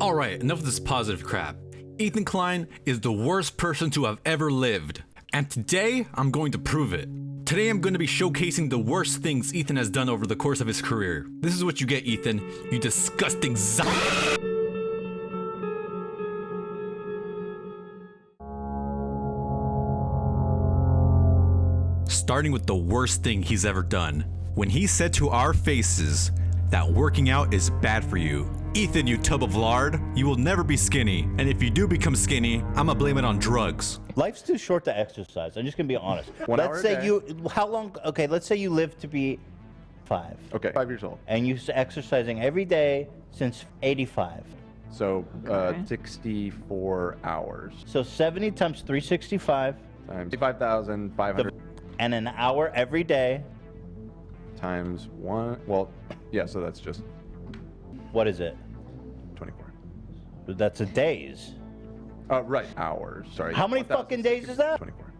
Alright, enough of this positive crap. Ethan Klein is the worst person to have ever lived. And today, I'm going to prove it. Today I'm going to be showcasing the worst things Ethan has done over the course of his career. This is what you get, Ethan. You disgusting Starting with the worst thing he's ever done. When he said to our faces that working out is bad for you. Ethan, you tub of lard, you will never be skinny. And if you do become skinny, I'ma blame it on drugs. Life's too short to exercise. I'm just gonna be honest. Let's say how long, okay, let's say you live to be 5. Okay, 5 years old. And you're exercising every day since 85. So, 64 hours. So 70 times 365. Times 5,500. And an hour every day. Times 1, well, yeah, so that's just... What is it? 24. That's a days. Right, hours, sorry. How many fucking days is that? 24.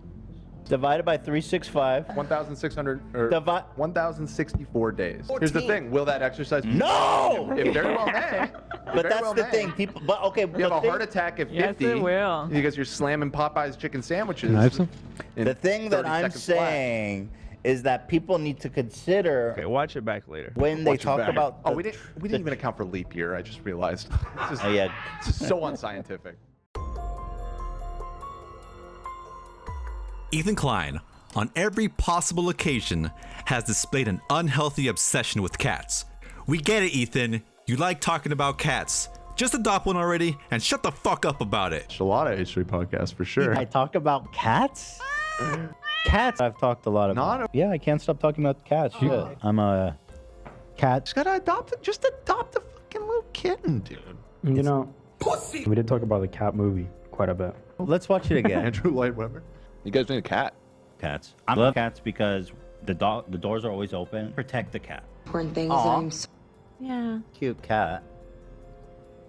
Divided by 365. 1,600, or 1,064 days. 14. Here's the thing, will that exercise... No! It very well may. But that's the thing, people, but okay. You have a heart attack at 50. Yes, it will. Because you're slamming Popeye's chicken sandwiches. Can I have some? The thing that I'm saying is that people need to consider. Okay, watch it back later. When they talk about. Oh, we didn't even account for leap year. I just realized. This is, oh yeah. This is so unscientific. Ethan Klein, on every possible occasion, has displayed an unhealthy obsession with cats. We get it, Ethan. You like talking about cats. Just adopt one already and shut the fuck up about it. It's a lot of history podcasts for sure. I talk about cats? Cats I've talked a lot about. Yeah, I can't stop talking about cats. Shit. I'm a cat. Just gotta adopt a fucking little kitten, dude. You know, we did talk about the cat movie quite a bit. Let's watch it again. Andrew Lloyd Webber. You guys need a cat. Cats. I love cats because the doors are always open. Protect the cat. Important things that I'm so Yeah. Cute cat.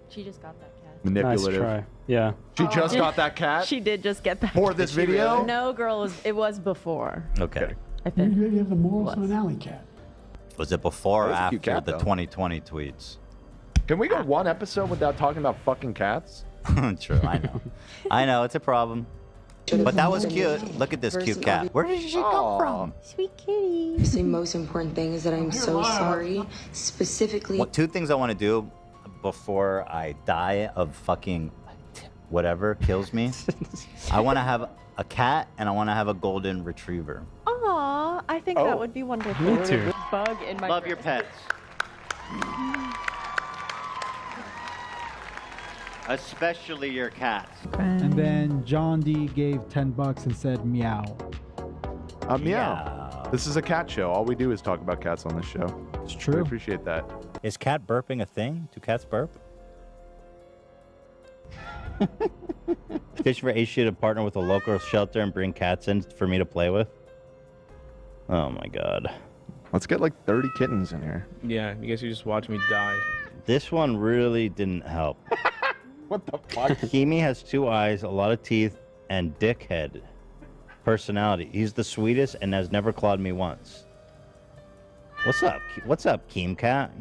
She just got that cat. Manipulative. Nice try. Yeah. She just got that cat? She did just get that For this video? No, girl, it was before. Okay. I think. You have the morals of an alley cat. Was it before or That was a cute after cat, the though. 2020 tweets? Can we go one episode without talking about fucking cats? True, I know. I know, it's a problem. But that was cute. Look at this cute cat. Where did she come from? Sweet kitty. the most important thing is that I'm so sorry. Specifically, Two things I want to do before I die of fucking whatever kills me. I want to have a cat and I want to have a golden retriever. Aw, I think that would be wonderful. Me too. Bug in my Love your pets. Especially your cats. And then John D gave $10 and said meow. Meow. Yeah. This is a cat show. All we do is talk about cats on this show. It's I true. appreciate that. Is cat burping a thing? Do cats burp? Fish for Asia to partner with a local shelter and bring cats in for me to play with. Oh my god. Let's get like 30 kittens in here. Yeah, you guys, you just watch me die. This one really didn't help. What the fuck? Kimi has 2 eyes, a lot of teeth, and dickhead personality. He's the sweetest and has never clawed me once. What's up? What's up, Keem Cat?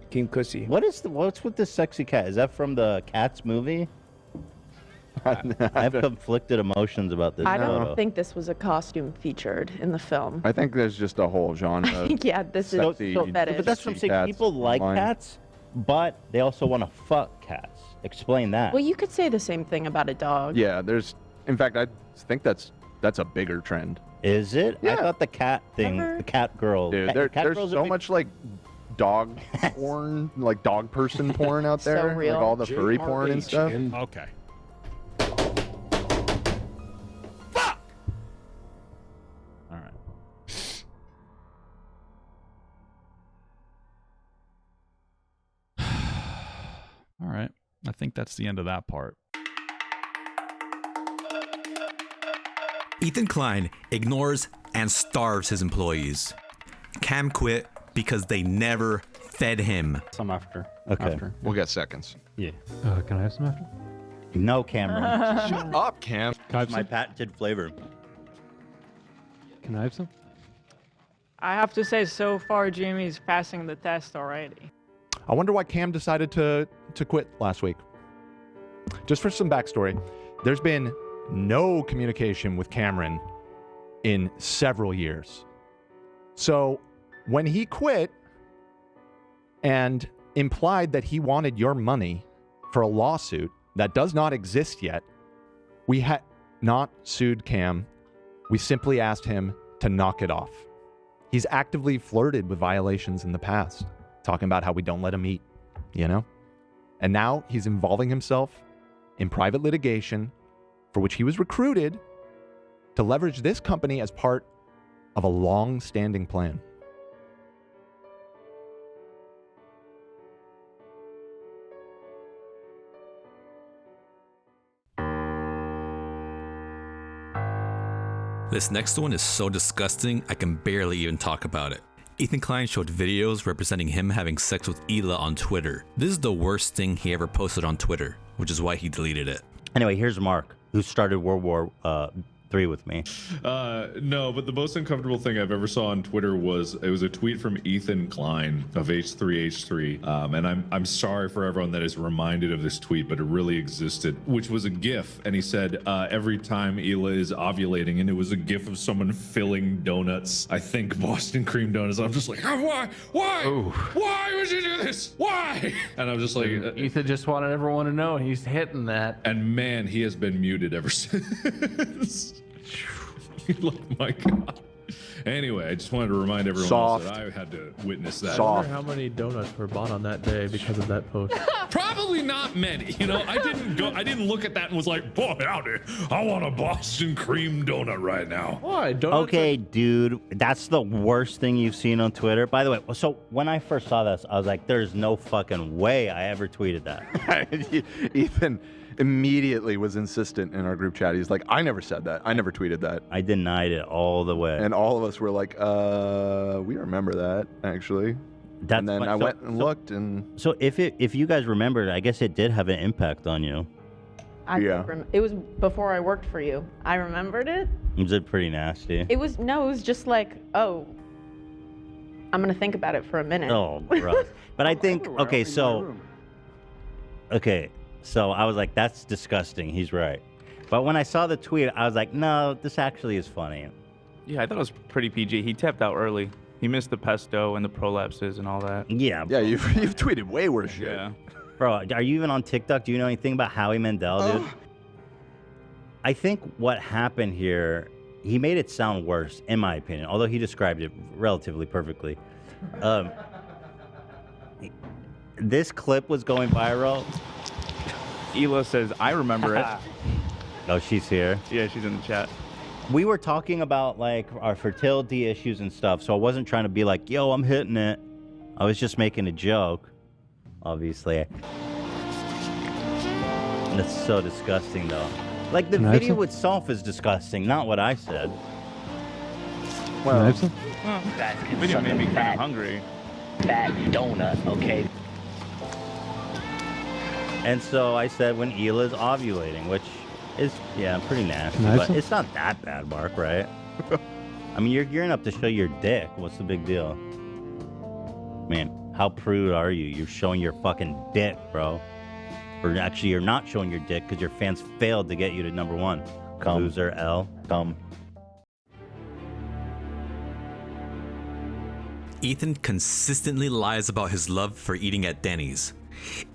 King Cussy. What's with this sexy cat? Is that from the Cats movie? I have conflicted emotions about this. I photo. don't think this was a costume featured in the film. I think there's just a whole genre. I think, yeah, this is Sexy- so fetish. But that's what I'm saying. Cats People like online. cats, but they also want to fuck cats. Explain that. Well, you could say the same thing about a dog. Yeah, there's... In fact, I think that's a bigger trend. Is it? I Yeah. thought the cat thing, Never. the cat girl. Dude, cat there's girls are so big- much like dog porn, like dog person porn out So there. real. Like all the furry porn and stuff. Okay. All right. All right. I think that's the end of that part. Ethan Klein ignores and starves his employees. Cam quit because they never fed him. Some after. Okay. After. We'll get seconds. Yeah. Can I have some after? No, Cameron. Shut up, Cam. Can I have My some? patented flavor. Can I have some? I have to say, so far, Jimmy's passing the test already. I wonder why Cam decided to to quit last week. Just for some backstory, there's been no communication with Cameron in several years. So when he quit and implied that he wanted your money for a lawsuit that does not exist yet, we had not sued Cam. We simply asked him to knock it off. He's actively flirted with violations in the past, talking about how we don't let him eat, you know? And now he's involving himself in private litigation for which he was recruited to leverage this company as part of a long-standing plan. This next one is so disgusting, I can barely even talk about it. Ethan Klein showed videos representing him having sex with Hila on Twitter. This is the worst thing he ever posted on Twitter, which is why he deleted it. Anyway, here's Mark, who started World War III with me. No, but the most uncomfortable thing I've ever saw on Twitter was a tweet from Ethan Klein of H3H3, and I'm sorry for everyone that is reminded of this tweet, but it really existed, which was a GIF, and he said every time Hila is ovulating, and it was a GIF of someone filling donuts. I think Boston cream donuts. I'm just like, why would you do this? Why? And I'm just like, Ethan just wanted everyone to know he's hitting that. And man, he has been muted ever since. Like, my God. Anyway, I just wanted to remind everyone else that I had to witness that. I wonder how many donuts were bought on that day because of that post. Probably not many. You know, I didn't look at that and was like, boy, howdy, I want a Boston cream donut right now. Why? Donuts Okay, dude, that's the worst thing you've seen on Twitter. By the way, so when I first saw this, I was like, there's no fucking way I ever tweeted that. Ethan immediately was insistent in our group chat. He's like, I never said that. I never tweeted that. I denied it all the way. And all of us were like, we remember that, actually. And then I went and looked, and... So if you guys remember, I guess it did have an impact on you. It was before I worked for you. I remembered it. Was it pretty nasty? It was just like, oh, I'm going to think about it for a minute. Oh, gross. But I think, okay, so I was like, that's disgusting. He's right. But when I saw the tweet, I was like, no, this actually is funny. Yeah, I thought it was pretty PG. He tapped out early. He missed the pesto and the prolapses and all that. Yeah. Yeah, you've tweeted way worse shit. Yeah. Bro, are you even on TikTok? Do you know anything about Howie Mandel, dude? I think what happened here, he made it sound worse, in my opinion, although he described it relatively perfectly. This clip was going viral. Hila says, I remember it. Oh, she's here. Yeah, she's in the chat. We were talking about like our fertility issues and stuff, so I wasn't trying to be like, yo, I'm hitting it. I was just making a joke, obviously. That's so disgusting, though. Like, the video itself is disgusting, not what I said. Well, That video made me kind of hungry. Fat donut, okay? And so I said when Hila's ovulating, which is, yeah, pretty nasty. Can I have But some? it's not that bad, Mark, right? I mean, you're gearing up to show your dick. What's the big deal? Man, how prude are you? You're showing your fucking dick, bro. Or actually, you're not showing your dick because your fans failed to get you to #1. Loser, L. Ethan consistently lies about his love for eating at Denny's,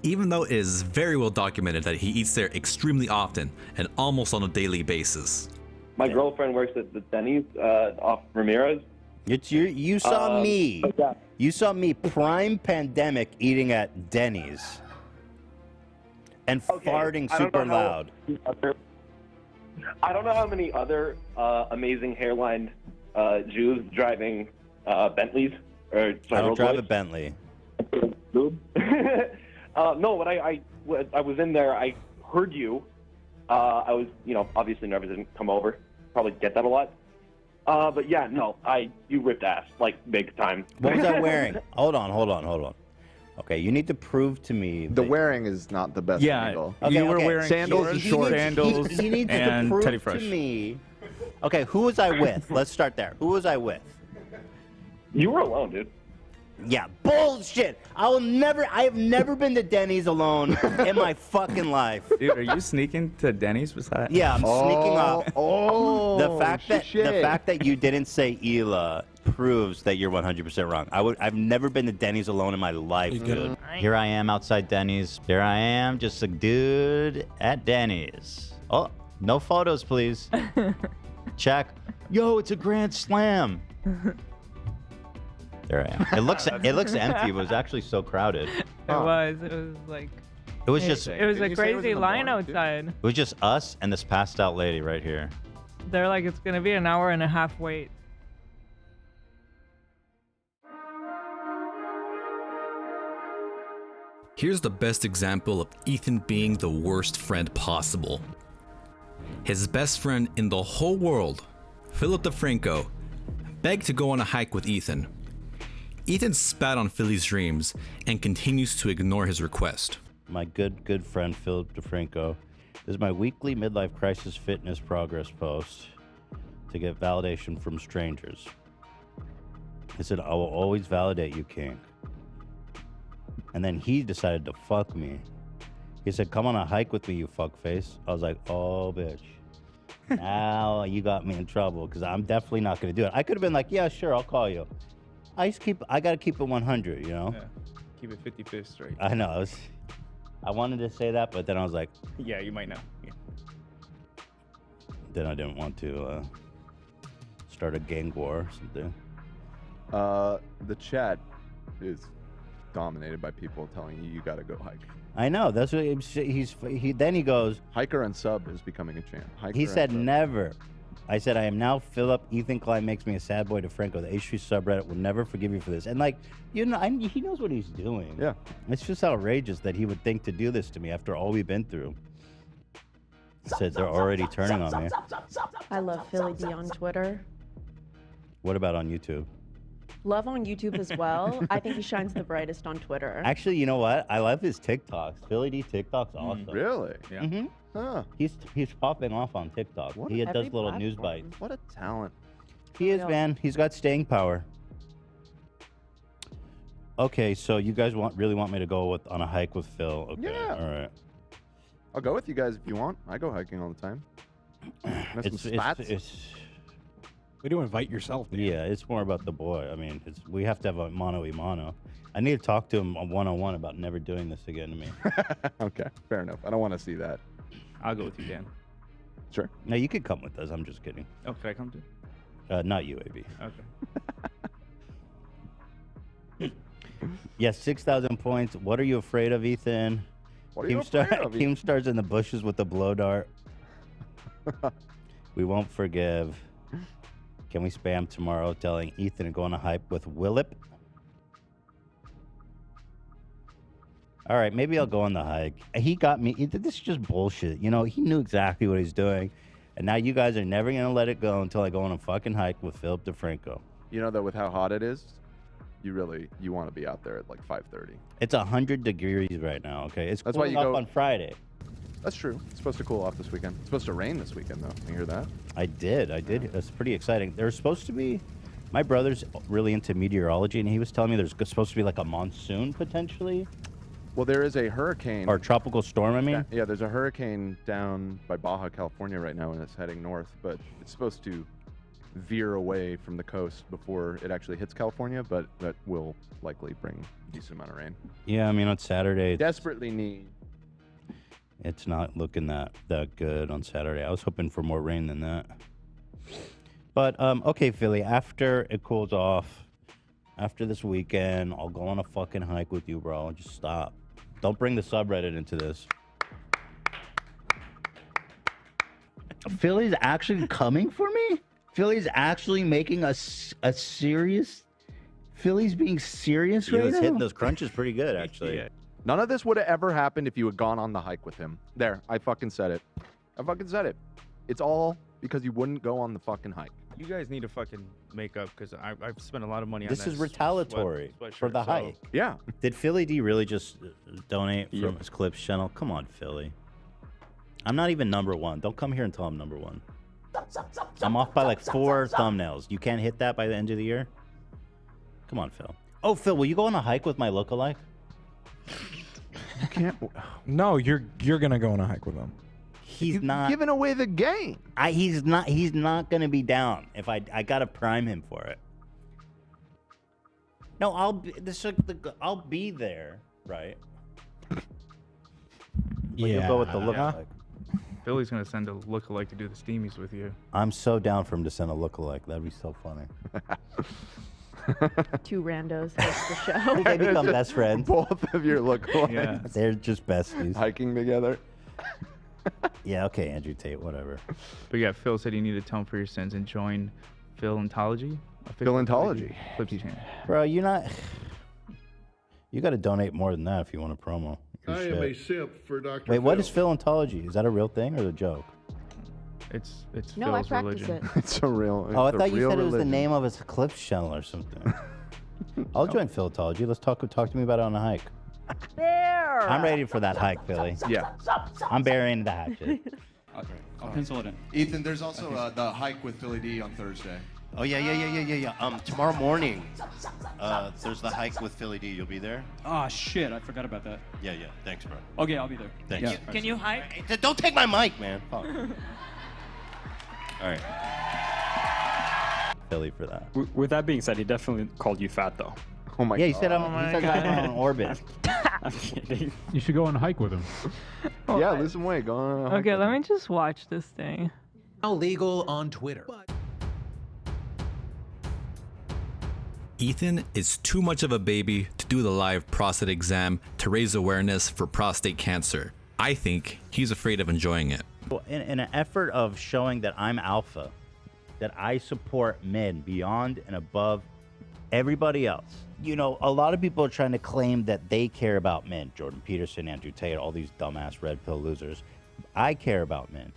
even though it is very well documented that he eats there extremely often and almost on a daily basis. My girlfriend works at the Denny's off Ramirez. It's you saw me. You saw me prime pandemic eating at Denny's and farting super loud. I don't know how many other amazing hairline Jews driving Bentleys. I don't drive a Bentley. No, when I was in there, I heard you. I was, obviously nervous, didn't come over. Probably get that a lot. But yeah, no, you ripped ass, like, big time. What was I wearing? Hold on. Okay, you need to prove to me. The wearing is not the best angle. Okay, you were wearing sandals and shorts. Sandals he needs and to prove Teddy to Fresh. me. Okay, who was I with? Let's start there. Who was I with? You were alone, dude. Yeah, bullshit. I have never been to Denny's alone in my fucking life. Dude, are you sneaking to Denny's beside? Yeah, I'm sneaking up. Oh, the fact that you didn't say Hila proves that you're 100% wrong. I've never been to Denny's alone in my life, dude. Here I am outside Denny's. Here I am, just a dude at Denny's. Oh, no photos, please. Check. Yo, it's a grand slam. There I am. It looks empty, but it was actually so crowded. It was like. It was just. It was a crazy line outside. It was just us and this passed out lady right here. They're like, it's gonna be an hour and a half wait. Here's the best example of Ethan being the worst friend possible. His best friend in the whole world, Philip DeFranco, begged to go on a hike with Ethan. Ethan spat on Philly's dreams and continues to ignore his request. My good friend Philip DeFranco. This is my weekly midlife crisis fitness progress post to get validation from strangers. He said, I will always validate you, King. And then he decided to fuck me. He said, come on a hike with me, you fuckface. I was like, oh, bitch. Now you got me in trouble because I'm definitely not going to do it. I could have been like, yeah, sure, I'll call you. I got to keep it 100, you know? Yeah. Keep it 55th straight. I know. I wanted to say that, but then I was like... Yeah, you might know. Yeah. Then I didn't want to start a gang war or something. The chat is dominated by people telling you got to go hike. I know. That's what then he goes... Hiker and sub is becoming a champ. He said never. I said, I am now Philip. Ethan Klein makes me a sad boy DeFranco. The H3 subreddit will never forgive you for this. And like, you know, he knows what he's doing. Yeah. It's just outrageous that he would think to do this to me after all we've been through. He said they're already turning on me. I love Philly D on Twitter. What about on YouTube? Love on YouTube as well. I think he shines the brightest on Twitter. Actually, you know what? I love his TikToks. Philly D TikTok's awesome. Really? Yeah. Mm-hmm. Huh. He's popping off on TikTok. He does little news bites. What a talent. He is, man. He's got staying power. Okay, so you guys really want me to go on a hike with Phil? Okay. Yeah. All right. I'll go with you guys if you want. I go hiking all the time. Way to invite yourself, Dan. Yeah, it's more about the boy. I mean, we have to have a mano-a-mano. I need to talk to him one-on-one about never doing this again to me. Okay, fair enough. I don't want to see that. I'll go with you, Dan. Sure. No, you could come with us. I'm just kidding. Oh, can I come too? Not you, AB. Okay. Yes, 6,000 points. What are you afraid of, Ethan? What are you afraid of, Ethan? Keemstar's in the bushes with the blow dart. We won't forgive. Can we spam tomorrow telling Ethan to go on a hike with Willip? All right, maybe I'll go on the hike. He got me. This is just bullshit. You know, he knew exactly what he's doing. And now you guys are never going to let it go until I go on a fucking hike with Philip DeFranco. You know that with how hot it is, you want to be out there at like 5:30. It's 100 degrees right now, okay? It's That's why cooling you off go on Friday. That's true. It's supposed to cool off this weekend. It's supposed to rain this weekend, though. You hear that? I did. That's pretty exciting. There's supposed to be... My brother's really into meteorology, and he was telling me there's supposed to be like a monsoon, potentially. Well, there is a hurricane. Or tropical storm, I mean. Yeah, there's a hurricane down by Baja, California right now, and it's heading north. But it's supposed to veer away from the coast before it actually hits California, but that will likely bring a decent amount of rain. Yeah, I mean, on Saturday... Desperately need... It's not looking that good on Saturday. I was hoping for more rain than that. But, okay, Philly, after it cools off, after this weekend, I'll go on a fucking hike with you, bro. Just stop. Don't bring the subreddit into this. Philly's actually coming for me? Philly's actually making a serious... Philly's being serious right now? He was hitting those crunches pretty good, actually. Yeah. None of this would have ever happened if you had gone on the hike with him. There, I fucking said it. It's all because you wouldn't go on the fucking hike. You guys need to fucking make up because I've spent a lot of money on This that. is retaliatory for the hike. Yeah. Did Philly D really just donate from his Clips channel? Come on, Philly. I'm not even number one. Don't come here and tell I'm number one. I'm off by like 4 thumbnails. You can't hit that by the end of the year? Come on, Phil. Oh, Phil, will you go on a hike with my lookalike? You can't. No, you're gonna go on a hike with him. He's not giving away the game. He's not gonna be down. If I gotta prime him for it. No, I'll be there, right? But you'll go with the lookalike. Billy's gonna send a lookalike to do the steamies with you. I'm so down for him to send a lookalike. That'd be so funny. 2 randos host the show. They become best friends. Both of your lookalikes. Yeah. They're just besties. Hiking together. Yeah, okay, Andrew Tate, whatever. But yeah, Phil said you need to atone for your sins and join Philantology. Philantology. Flips channel. Bro, you're not. You got to donate more than that if you want to promo. Your I shit. am a simp for Dr. Wait, what Phil. is Philantology? Is that a real thing or a joke? It's No, I Phil's practice religion. it. It's a real. Oh, I it's a thought you real said it was the religion. name of his Eclipse channel or something. I'll join Philantology. Let's talk to me about it on a hike. There. I'm ready for that hike, Billy. Yeah. I'm burying the hatchet. I'll pencil it in. Ethan, there's also the hike with Philly D on Thursday. Oh yeah. Tomorrow morning, there's the hike with Philly D. You'll be there? Ah, shit, I forgot about that. Yeah. Thanks, bro. Okay, I'll be there. Thanks. Yeah. Can you hike? Hey, don't take my mic, man. Fuck. All right. Philly for that. With that being said, he definitely called you fat, though. Oh my Yeah, he god. said I'm on orbit. I'm kidding. You should go on a hike with him. Yeah, lose some weight. Go on. a hike Okay, with let him. me just watch this thing. Illegal on Twitter. Ethan is too much of a baby to do the live prostate exam to raise awareness for prostate cancer. I think he's afraid of enjoying it. In an effort of showing that I'm alpha, that I support men beyond and above everybody else. You know, a lot of people are trying to claim that they care about men. Jordan Peterson, Andrew Tate, all these dumbass red pill losers. I care about men.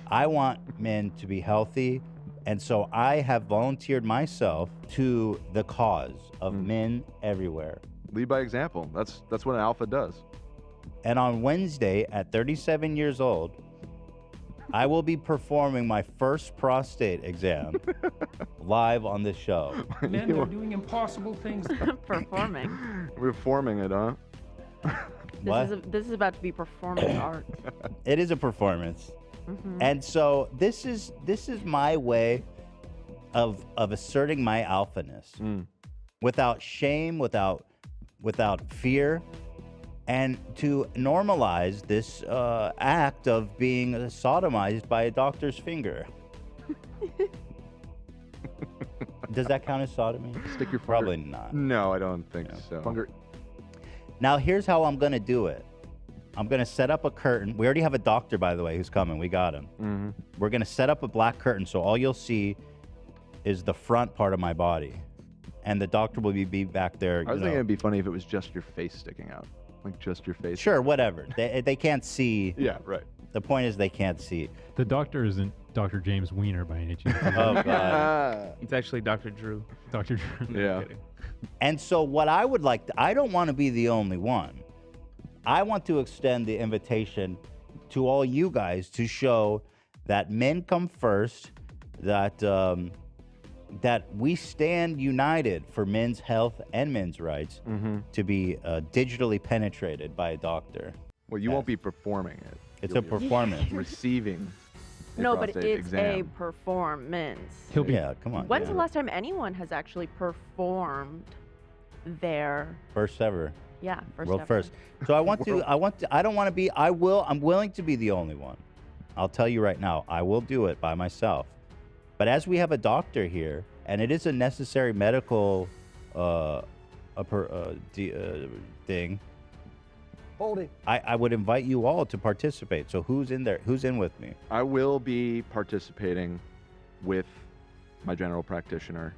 I want men to be healthy. And so I have volunteered myself to the cause of men everywhere. Lead by example. That's what an alpha does. And on Wednesday, at 37 years old, I will be performing my first prostate exam live on this show. Men are doing impossible things. Performing. Reforming it, huh? What? This is about to be performance art. It is a performance. And so this is my way of asserting my alphaness without shame, without fear, and to normalize this act of being sodomized by a doctor's finger. Does that count as sodomy? Stick your Probably not. No, I don't think so. Now here's how I'm gonna do it. I'm gonna set up a curtain. We already have a doctor, by the way, who's coming. We got him. We're gonna set up a black curtain, so all you'll see is the front part of my body, and the doctor will be back there. I was thinking it'd be funny if it was just your face sticking out, like just your face. Sure, whatever. They can't see. Yeah, right. The point is they can't see. The doctor isn't Dr. James Weiner by any chance. Oh God. It's actually Dr. Drew. Dr. Drew. Yeah. And so what I would like to, I don't want to be the only one. I want to extend the invitation to all you guys to show that men come first, that that we stand united for men's health and men's rights to be digitally penetrated by a doctor. Well, you won't be performing it. It's You'll a be performance. Receiving. a No, but prostate it's a exam. performance. Yeah, come on. When's yeah. the last time anyone has actually performed their First ever. Yeah, first World ever. first. So I want to, I don't want to be, I'm willing to be the only one. I'll tell you right now, I will do it by myself. But as we have a doctor here, and it is a necessary medical thing, Hold it. I would invite you all to participate. So who's in there? Who's in with me? I will be participating with my general practitioner,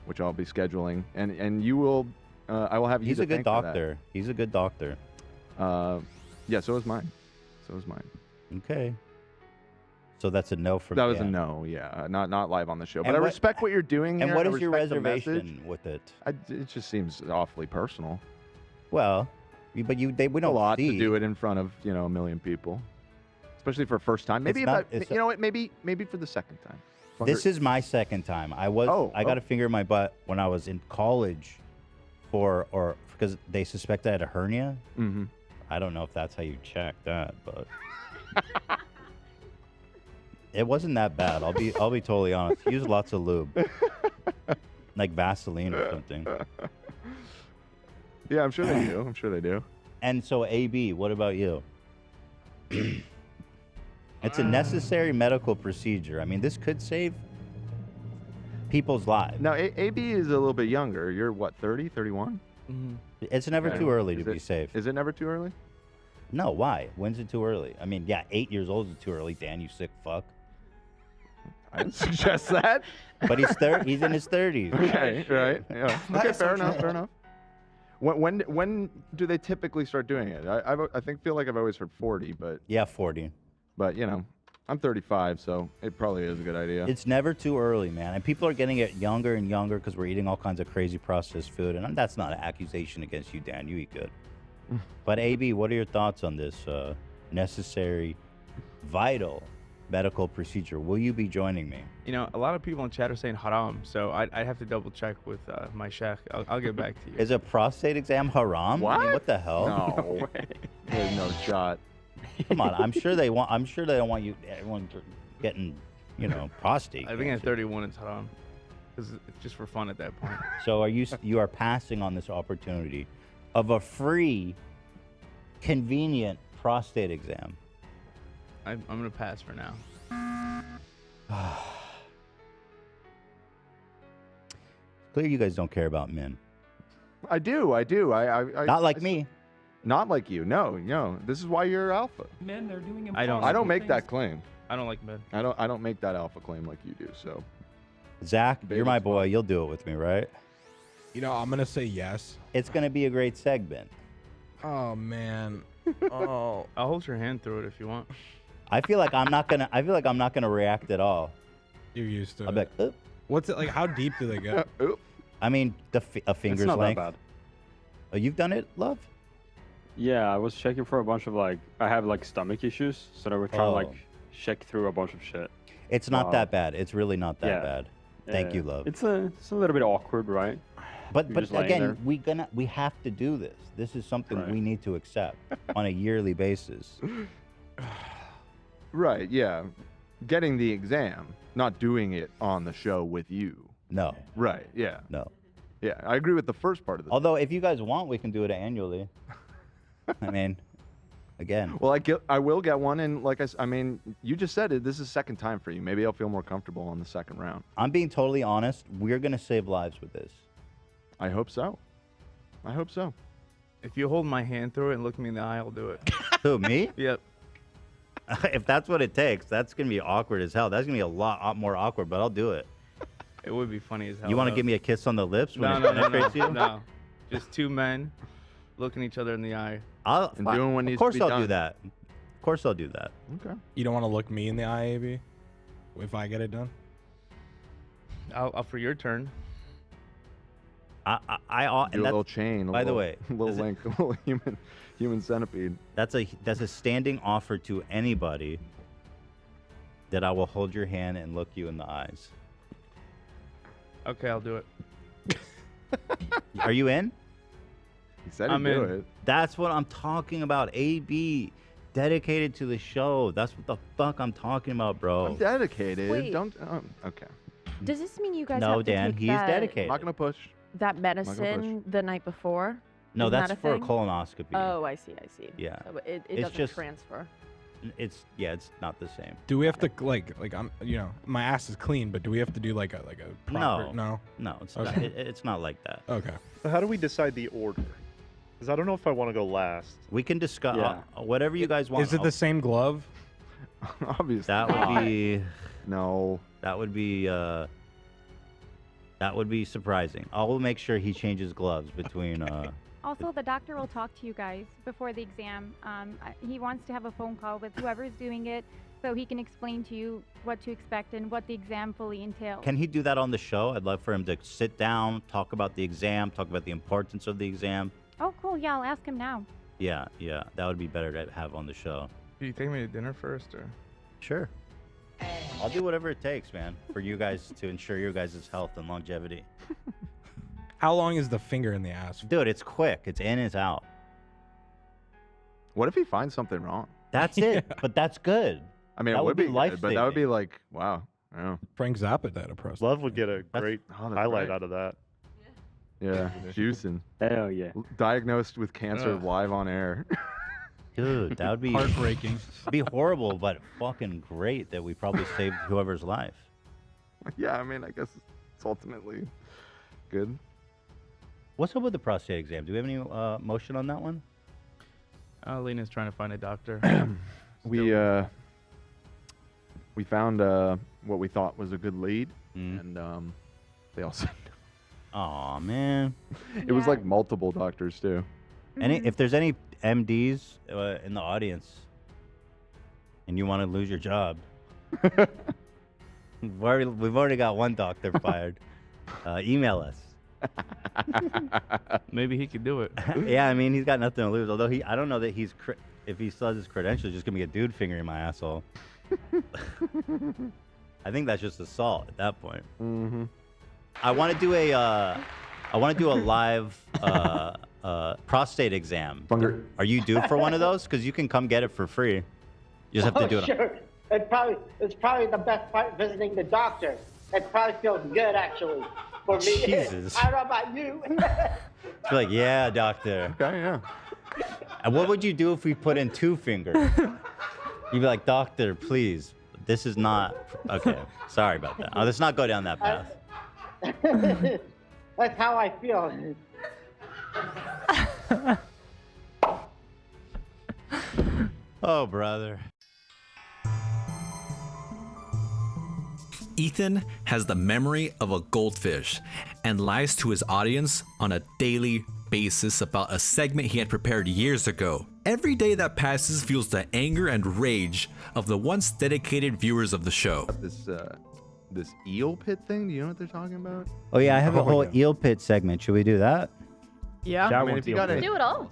which I'll be scheduling, and you will. I will have you. He's to a good thank for that. doctor. He's a good doctor. Yeah, so is mine. So is mine. Okay. So that's a no from That was a Dan. no. Yeah, not live on the show. And But I what- respect what you're doing And here. what I is your respect the reservation message. with it? It just seems awfully personal. Well, but we don't a lot see. to do it in front of a million people, especially for first time. Maybe It's not- you know what? Maybe for the second time. Fucker. is my second time. I got a finger in my butt when I was in college because they suspect I had a hernia. Mm-hmm. I don't know if that's how you check that, but it wasn't that bad. I'll be totally honest. Use lots of lube, like Vaseline or something. Yeah, I'm sure they do. I'm sure they do. And so, AB, what about you? It's a necessary medical procedure. I mean, this could save people's lives. Now, AB is a little bit younger. You're what, 30, 31? Mm-hmm. It's never too early to be safe. Is it never too early? No, why? When's it too early? I mean, yeah, 8 years old is too early, Dan, you sick fuck. I didn't suggest that. But he's in his 30s. Okay, right. Yeah. Okay, fair enough, fair enough. When do they typically start doing it? I feel like I've always heard 40, but... Yeah, 40. But, you know, I'm 35, so it probably is a good idea. It's never too early, man. And people are getting it younger and younger because we're eating all kinds of crazy processed food. And that's not an accusation against you, Dan. You eat good. But, AB, what are your thoughts on this necessary, vital medical procedure? Will you be joining me? You know, a lot of people in chat are saying haram, so I'd have to double check with my sheikh. I'll get back to you. Is a prostate exam haram? What? I mean, what the hell? No way. There's no shot. Come on, I'm sure they don't want everyone getting, prostate. I think at 31 it's haram, because it's just for fun at that point. So you are passing on this opportunity of a free, convenient prostate exam? I'm gonna pass for now. Clear, you guys don't care about men. I do. I Not like me. Not like you. No. This is why you're alpha. Men, they're doing I don't make that claim. I don't like men. I don't make that alpha claim like you do. So, Zach, you're my boy. You'll do it with me, right? You know, I'm gonna say yes. It's gonna be a great segment. Oh man. Oh. I'll hold your hand through it if you want. I feel like I'm not gonna react at all. You're used to I'll it. be like, oop. What's it like? How deep do they go? Oop. I mean, a finger's not that length. bad. Oh, you've done it, love? Yeah, I was checking for a bunch of I have stomach issues, so they were trying to Oh. check through a bunch of shit. It's not that bad. It's really not that bad. Thank you, love. It's a little bit awkward, right? But You're just laying again, there. we have to do this. This is something Right. we need to accept on a yearly basis. right, yeah. Getting the exam, not doing it on the show with you. No. Right, yeah. No. Yeah, I agree with the first part of this. Although, if you guys want, we can do it annually. I mean, again. Well, I will get one, and I mean, you just said it. This is second time for you. Maybe I'll feel more comfortable on the second round. I'm being totally honest. We're gonna save lives with this. I hope so. I hope so. If you hold my hand through it and look me in the eye, I'll do it. Who, me? Yep. If that's what it takes, that's gonna be awkward as hell. That's gonna be a lot more awkward, but I'll do it. It would be funny as hell. You want to though. give me a kiss on the lips when No, it no, penetrates you? no. Just two men looking each other in the eye. And doing what needs Of course to be I'll done. do that. Of course I'll do that. Okay. You don't want to look me in the eye, AB? If I get it done? I'll for your turn. And Do a that's, little chain. by the way, a little link, a little human centipede. that's a standing offer to anybody that I will hold your hand and look you in the eyes. Okay, I'll do it. Are you in? He said I'm he'd do in. it. That's what I'm talking about. AB, dedicated to the show. That's what the fuck I'm talking about, bro. I'm dedicated. Wait. Don't. Okay. Does this mean you guys No, have to Dan, take he's that, dedicated. I'm not gonna push. that push. medicine the night before? No, Isn't that's that a for a thing? colonoscopy. Oh, I see. Yeah. So it It's doesn't just- transfer. It's not the same. Do we have to like I'm my ass is clean, but do we have to do like a proper No, it's not. Okay. It's not like that. Okay. So how do we decide the order? Because I don't know if I want to go last. We can discuss Yeah. whatever you guys want. Is it the same glove? Obviously. That would be no. That would be surprising. I will make sure he changes gloves between. Also, the doctor will talk to you guys before the exam. He wants to have a phone call with whoever's doing it so he can explain to you what to expect and what the exam fully entails. Can he do that on the show? I'd love for him to sit down, talk about the exam, talk about the importance of the exam. Oh, cool. Yeah, I'll ask him now. Yeah, that would be better to have on the show. Do you take me to dinner first, or? Sure. I'll do whatever it takes, man, for you guys to ensure your guys' health and longevity. How long is the finger in the ass? Dude, it's quick. It's in, it's out. What if he finds something wrong? That's it. But that's good. I mean, That it would be good, life-saving. but that would be like, wow. Yeah. Frank Zappa died of prostate. Love would get a great that's highlight right. out of that. Yeah, juicing. Hell yeah. Diagnosed with cancer live on air. Dude, that would be Heartbreaking. It'd be horrible, but fucking great that we probably saved whoever's life. Yeah, I mean, I guess it's ultimately good. What's up with the prostate exam? Do we have any motion on that one? Lena's trying to find a doctor. We found what we thought was a good lead, and they all said no. Aw, man. It was like multiple doctors too. If there's any MDs in the audience and you want to lose your job, we've already got one doctor fired. Email us. Maybe he could do it. Yeah, I mean, he's got nothing to lose. Although I don't know that if he still has his credentials, just gonna be a dude fingering my asshole. I think that's just assault at that point. Mm-hmm. I want to do a live prostate exam. Are you due for one of those? Because you can come get it for free. You just have to do it. Sure. It's probably the best part visiting the doctor. It probably feels good actually for me. Jesus. I don't know about you. It's like, yeah, doctor. Okay, yeah. And what would you do if we put in 2 fingers? You'd be like, doctor, please. This is not okay. Sorry about that. Let's not go down that path. That's how I feel. Oh, brother. Ethan has the memory of a goldfish and lies to his audience on a daily basis about a segment he had prepared years ago. Every day that passes fuels the anger and rage of the once dedicated viewers of the show. This eel pit thing, do you know what they're talking about? Oh, yeah, I have a whole eel pit segment. Should we do that? Yeah. I mean, if you gotta Do it all.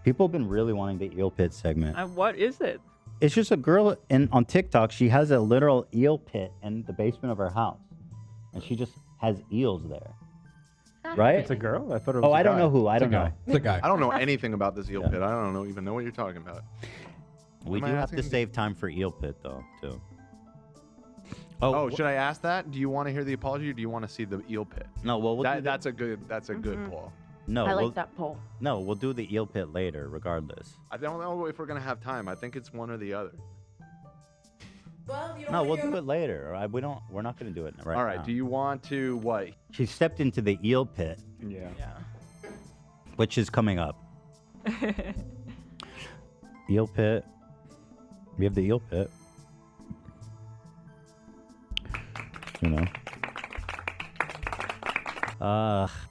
People have been really wanting the eel pit segment. What is it? It's just a girl on TikTok. She has a literal eel pit in the basement of her house. And she just has eels there. Right? It's a girl? I thought it was I don't know who. I don't know. It's a guy. I don't know anything about this eel pit. I don't even know what you're talking about. We Am do I have to asking? save time for eel pit, though, too. Oh, should I ask that? Do you want to hear the apology or do you want to see the eel pit? No, well, we'll do that's a good poll. No, I we'll, like that poll. No, we'll do the eel pit later, regardless. I don't know if we're gonna have time. I think it's one or the other. No, we'll do it later. We're not gonna do it right now. All right. Do you want to what? She stepped into the eel pit, Yeah. which is coming up. Eel pit. We have the eel pit. You know.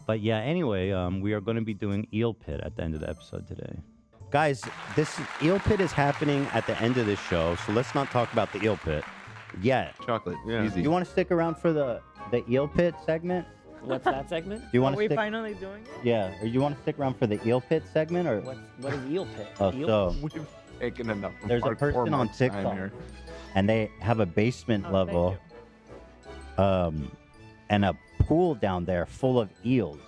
But yeah, anyway, we are going to be doing eel pit at the end of the episode today. Guys, this eel pit is happening at the end of this show, so let's not talk about the eel pit yet. Chocolate. Yeah. Easy. You want to stick around for the eel pit segment? What's that segment? Do you want Are to we stick? finally doing it? Yeah. Or you want to stick around for the eel pit segment, or? What is eel pit? Oh, Eel? so We've taken enough. of there's a our person 4 on months' time TikTok, here. and they have a basement Oh, level, and a pool down there full of eels.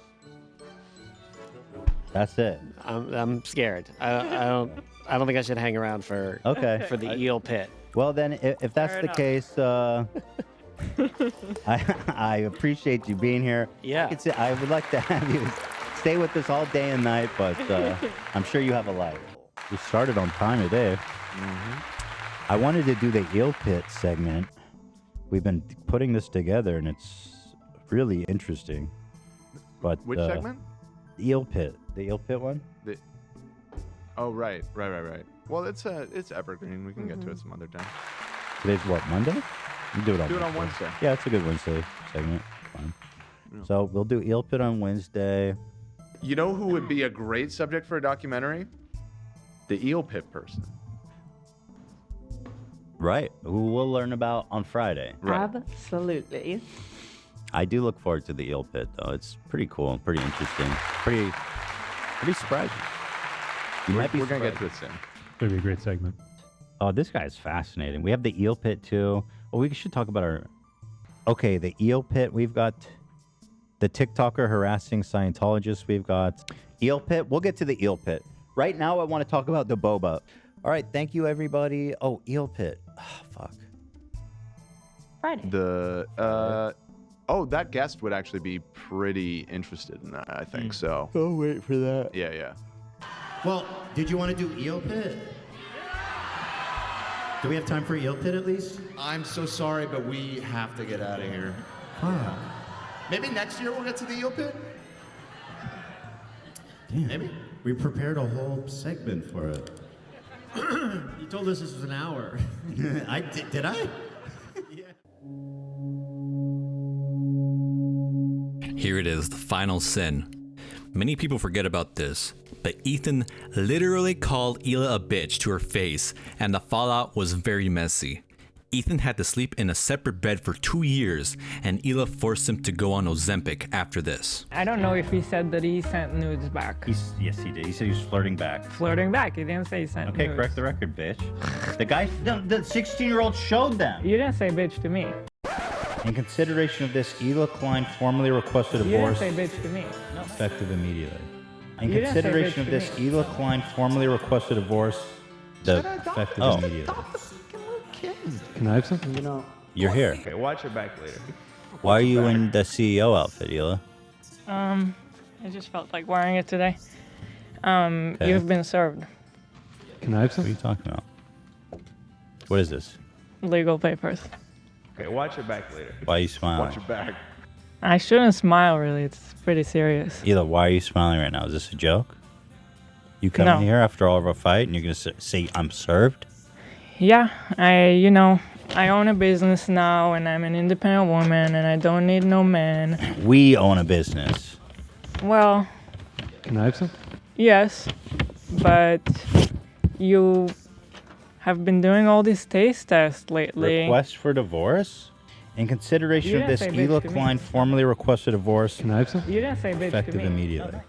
That's it. I'm scared. I don't think I should hang around for for the eel pit. Well, then, if that's Fair the enough. case, I appreciate you being here. Yeah. I would like to have you stay with us all day and night, but I'm sure you have a life. We started on time today. Mm-hmm. I wanted to do the eel pit segment. We've been putting this together, and it's really interesting. But Which segment? The eel pit one. Oh, right. Well, it's evergreen. We can get to it some other time. Today's what, Monday? We'll do it on Do it Wednesday. on Wednesday. Yeah, it's a good Wednesday segment. Fine. Yeah. So we'll do eel pit on Wednesday. You know who would be a great subject for a documentary? The eel pit person. Right. Who we'll learn about on Friday. Right. Absolutely. I do look forward to the eel pit, though. It's pretty cool, pretty interesting, pretty surprising. You might be We're gonna get surprised. to it soon. It's going to be a great segment. Oh, this guy's fascinating. We have the eel pit too. Oh, we should talk about our. Okay, the eel pit. We've got the TikToker harassing Scientologists. We've got eel pit. We'll get to the eel pit. Right now, I want to talk about the boba. All right, thank you, everybody. Oh, eel pit. Oh, fuck. Friday. That guest would actually be pretty interested in that, I think. So. Oh, wait for that. Yeah, yeah. Well, did you want to do eel pit? Do we have time for eel pit at least? I'm so sorry, but we have to get out of here. Maybe next year we'll get to the eel pit? Damn. Maybe. We prepared a whole segment for it. You told us this was an hour. Did I? Here it is, the final sin. Many people forget about this, but Ethan literally called Hila a bitch to her face, and the fallout was very messy. Ethan had to sleep in a separate bed for 2 years, and Hila forced him to go on Ozempic after this. I don't know if he said that he sent nudes back. Yes, he did. He said he was flirting back. Flirting back. He didn't say he sent nudes. Okay, correct the record, bitch. The guy, the 16-year-old showed them. You didn't say bitch to me. In consideration of this, Hila Klein formally requested a You divorce. didn't say bitch to me. Effective immediately. In You didn't say consideration bitch of this, to Hila Klein formally requested a divorce. Effective immediately. Can I have something? You know. You're here. Okay, watch your back later. Why are you in the CEO outfit, Hila? I just felt like wearing it today. Okay. You've been served. Can I have What are something? you talking about? What is this? Legal papers. Okay, watch your back later. Why are you smiling? Watch your back. I shouldn't smile, really. It's pretty serious. Hila, why are you smiling right now? Is this a joke? You come in No. here after all of our fight and you're going to say I'm served? Yeah, I own a business now, and I'm an independent woman, and I don't need no man. We own a business. Well, Can I have something? yes, but you have been doing all these taste tests lately. Request for divorce? In consideration You of didn't this, say bitch Hila to me. Klein formally requested a divorce. Can I have something? You didn't say bitch to Effective me. immediately.